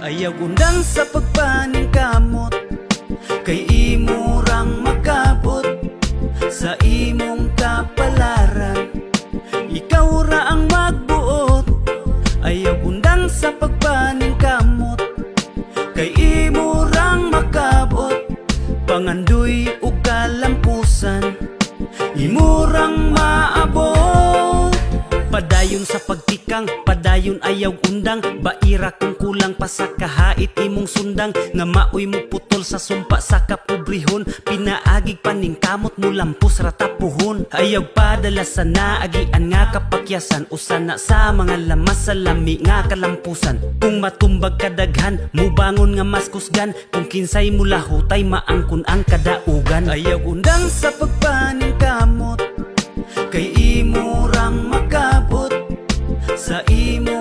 Ayaw undang sa pagpaning kamot, kay imurang makabot sa imong kapalaran. Ikaw ra ang magbuot. Ayaw undang sa pagpaning kamot, kay imurang makabot pangandoy ug kalampusan. Imurang maabot. Padayon sa pagtikang, padayon ayaw undang. Baira kung kulang pa sa kahait imong sundang. Nga maoy mo putol sa sumpa sa kapobrihon. Pinaagig paning kamot mo lampos ratapuhon. Ayaw padala sa naagian nga kapakyasan. Usan na sa mga lamas sa lami nga kalampusan. Kung matumbag kadaghan, mubangon nga mas kusgan. Kung kinsay mula hutay maangkon ang kadaugan. Ayaw undang sa pagpaning kamot, kay imurang makabot sa imo